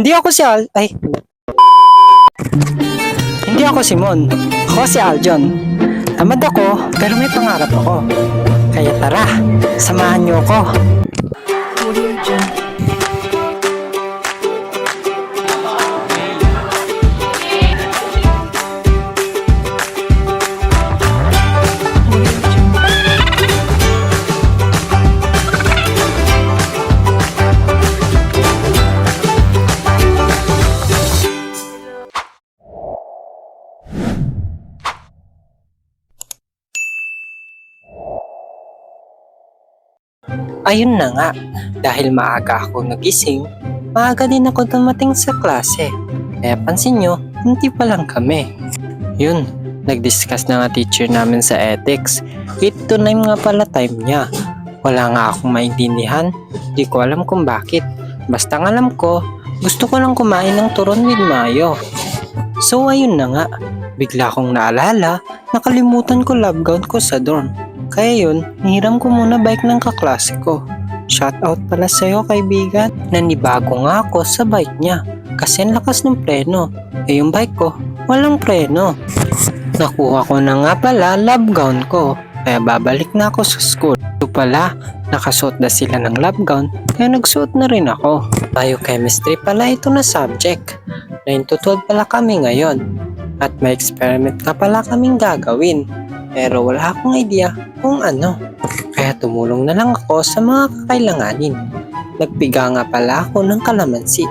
Hindi ako si Al... Ay. Hindi ako si Mon. Ako si Aljon. Tamad ako, pero may pangarap ako. Kaya tara, samahan niyo ako. Ayun na nga, dahil maaga ako nagising, maaga din ako dumating sa klase. Kaya pansin nyo, hindi pa lang kami. Yun, nag-discuss na nga teacher namin sa ethics. 8 to 9 nga pala time niya. Wala nga akong maintindihan, di ko alam kung bakit. Basta ang alam ko, gusto ko lang kumain ng turon with mayo. So ayun na nga, bigla kong naalala, nakalimutan ko love gown ko sa dorm. Kaya yun, nihiram ko muna bike ng kaklase ko. Shoutout pala sa'yo kaibigan. Nanibago nga ako sa bike niya kasi ang lakas ng preno. Eh yung bike ko, walang preno. Nakuha ko na nga pala love gown ko. Kaya babalik na ako sa school. Ito pala, nakasuot na sila ng love gown kaya nagsuot na rin ako. Biochemistry pala ito na subject. 9 to 12 pala kami ngayon. At may experiment na pala kaming gagawin. Pero wala akong idea kung ano. Kaya tumulong na lang ako sa mga kakailanganin. Nagpiga nga pala ako ng kalamansi.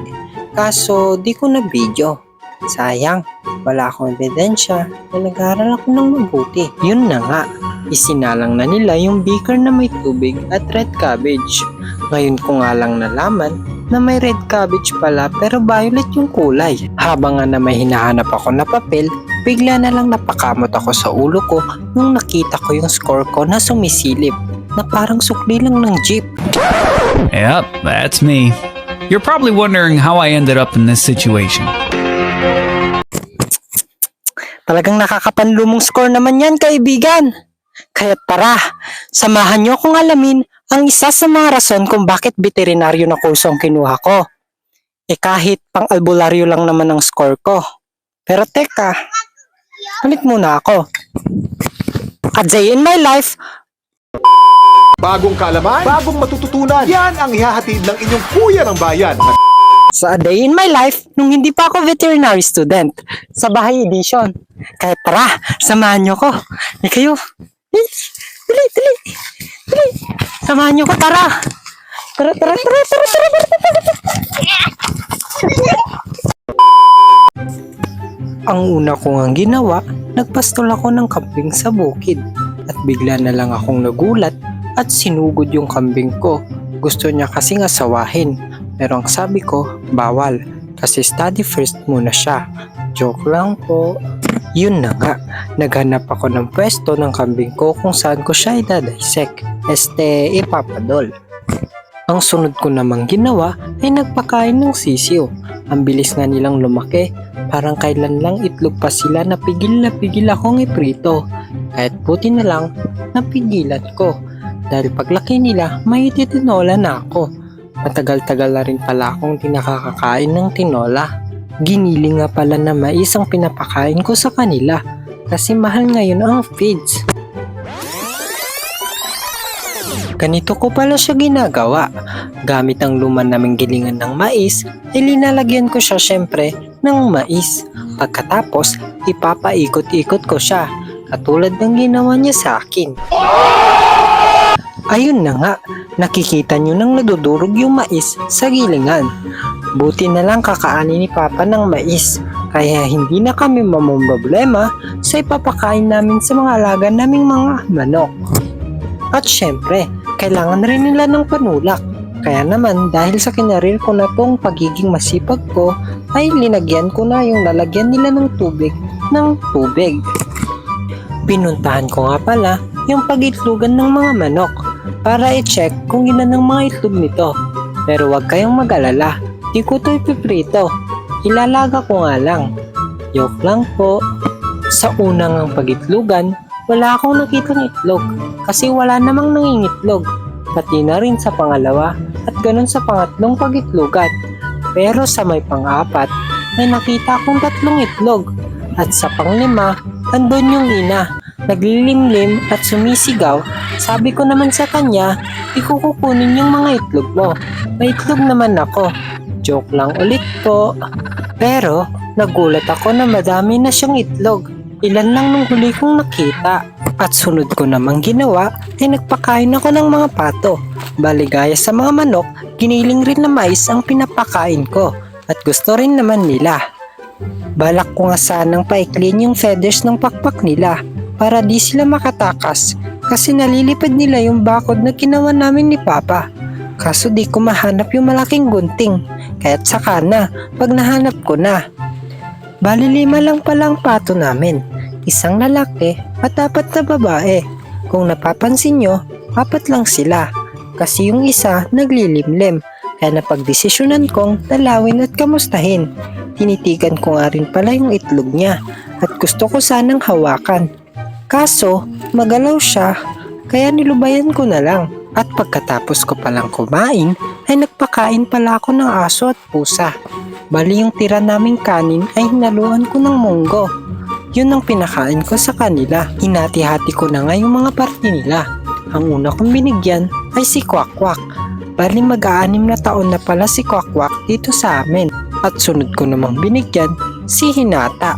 Kaso di ko na video. Sayang, wala akong ebidensya na nag-aaral ako ng mabuti. Yun na nga, isinalang na nila yung beaker na may tubig at red cabbage. Ngayon ko nga lang nalaman na may red cabbage pala pero violet yung kulay. Habang nga na may hinahanap ako na papel, bigla na lang napakamot ako sa ulo ko nung nakita ko yung score ko na sumisilip na parang sukli lang ng jeep. Yep, that's me. You're probably wondering how I ended up in this situation. Talagang nakakapanlumong score naman yan kaibigan. Kaya tara, samahan niyo akong alamin ang isa sa mga rason kung bakit veterinaryo na kurso ang kinuha ko. Eh kahit pang albularyo lang naman ang score ko. Pero teka, halit muna ako. A day in my life. Bagong kaalaman, bagong matututunan. Yan ang ihahatid ng inyong kuya ng bayan. Sa a day in my life, nung hindi pa ako veterinary student, sa bahay edition. Kaya tara, samahan niyo ko. Eh kayo, dali. Samahan niyo ko, tara. Tara. Ang una ko ngang ginawa, nagpastol ako ng kambing sa bukid. At bigla na lang akong nagulat at sinugod yung kambing ko. Gusto niya kasing asawahin. Pero ang sabi ko, bawal. Kasi study first muna siya. Joke lang po. Yun na nga, naghanap ako ng pwesto ng kambing ko kung saan ko siya idadisek. Ipapadol. Ang sunod ko namang ginawa ay nagpakain ng sisiyo. Ang bilis nga nilang lumaki. Parang kailan lang itlog pa sila napigil akong iprito. Kahit puti na lang, napigilan ko. Dahil paglaki nila, may titinola na ako. Matagal-tagal na rin pala akong tinakakain ng tinola. Giniling nga pala na mais ang pinapakain ko sa kanila. Kasi mahal ngayon ang feeds. Ganito ko pala siya ginagawa. Gamit ang luma naming gilingan ng mais, ay linalagyan ko siya syempre ng mais. Pagkatapos, ipapaikot-ikot ko siya, katulad ng ginawa niya sa akin. Ayun na nga, nakikita nyo nang nadudurog yung mais sa gilingan. Buti na lang kakaanin ni Papa ng mais, kaya hindi na kami mamumroblema sa ipapakain namin sa mga alaga naming mga manok. At syempre, kailangan rin nila ng panulak. Kaya naman dahil sa kinarir ko na tong pagiging masipag ko, ay linagyan ko na yung lalagyan nila ng tubig. Pinuntahan ko nga pala yung pag-itlogan ng mga manok para i-check kung ilan ang mga itlog nito. Pero wag kayong mag-alala, di ko to ipiprito. Ilalaga ko nga lang. Joke lang po. Sa unang ang pag-itlogan, wala akong nakitang itlog kasi wala namang nangingitlog. Pati na rin sa pangalawa at ganun sa pangatlong pag-itlogan. Pero sa may pang-apat, may nakita akong 3 itlog. At sa pang-5, andun yung ina, naglilimlim at sumisigaw. Sabi ko naman sa kanya, di ko kukunin yung mga itlog mo. May itlog naman ako. Joke lang ulit po. Pero nagulat ako na madami na siyang itlog. Ilan lang nung huli kong nakita. At sunod ko namang ginawa ay nagpakain ako ng mga pato. Baligaya sa mga manok, giniling rin na mais ang pinapakain ko. At gusto rin naman nila. Balak ko nga sanang paiklin yung feathers ng pakpak nila para di sila makatakas kasi nalilipad nila yung bakod na ginawa namin ni Papa. Kaso di ko mahanap yung malaking gunting, kaya't saka na pag nahanap ko na. Bali 5 lang pala ang pato namin, 1 lalaki at 4 na babae. Kung napapansin nyo, 4 lang sila kasi yung isa naglilimlim. Kaya napagdesisyonan kong dalawin at kamustahin. Tinitigan ko nga rin pala yung itlog niya at gusto ko sanang hawakan. Kaso magalaw siya kaya nilubayan ko na lang. At pagkatapos ko palang kumain ay nagpakain pala ako ng aso at pusa. Bali yung tira naming kanin ay hinaluan ko ng munggo. Yun ang pinakain ko sa kanila. Hinati-hati ko na nga yung mga parte nila. Ang una kong binigyan ay si Kwak-Kwak. Bali mag-6 na taon na pala si Kwak-Kwak dito sa amin. At sunod ko namang binigyan si Hinata.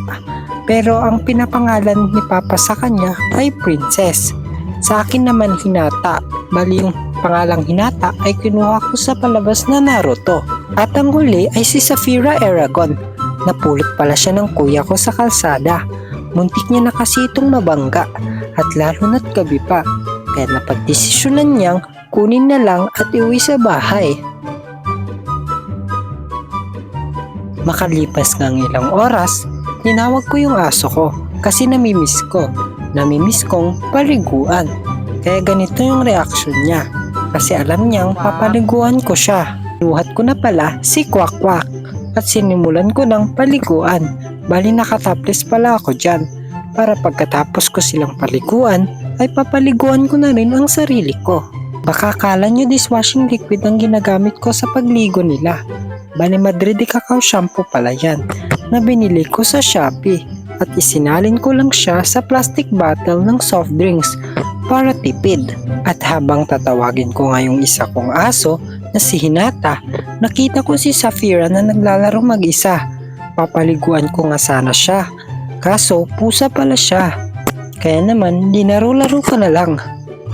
Pero ang pinapangalan ni Papa sa kanya ay Princess. Sa akin naman Hinata. Bali yung pangalang Hinata ay kinuha ko sa palabas na Naruto. At ang huli ay si Saphira Eragon. Napulot pala siya ng kuya ko sa kalsada. Muntik niya na kasi itong mabangga. At lalo na't gabi pa. Kaya napagdesisyonan niyang kunin na lang at iuwi sa bahay. Makalipas ng ilang oras, tinawag ko yung aso ko kasi namimiss ko. Namimiss kong paliguan. Kaya ganito yung reaksyon niya kasi alam niyang papaliguan ko siya. Nuhat ko na pala si Kwak-Kwak at sinimulan ko ng paliguan. Bali nakataples pala ako dyan para pagkatapos ko silang paliguan ay papaliguan ko na rin ang sarili ko. Baka akala nyo dishwashing liquid ang ginagamit ko sa pagligo nila. Bali Madrid Cacao Shampoo pala yan na binili ko sa Shopee at isinalin ko lang siya sa plastic bottle ng soft drinks para tipid. At habang tatawagin ko nga yung isa kong aso na si Hinata, nakita ko si Saphira na naglalaro mag-isa. Papaliguan ko nga sana siya, kaso pusa pala siya. Kaya naman linaro-laro ko na lang.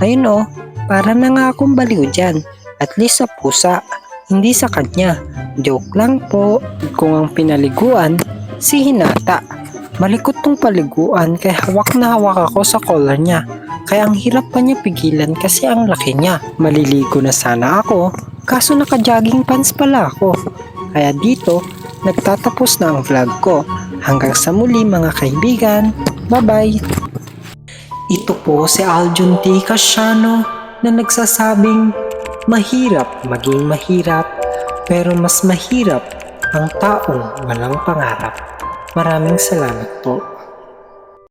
Ayun o, para na nga akong baliw dyan. At least sa pusa, hindi sa kanya. Joke lang po. Kung ang pinaliguan, si Hinata. Malikot tong paliguan kaya hawak na hawak ako sa collar niya. Kaya ang hirap pa niya pigilan kasi ang laki niya. Maliligo na sana ako, kaso naka-jogging pants pala ako. Kaya dito, nagtatapos na ang vlog ko. Hanggang sa muli mga kaibigan. Bye-bye! Ito po si Aljun T. Casiano na nagsasabing mahirap maging mahirap pero mas mahirap ang taong walang pangarap. Maraming salamat po.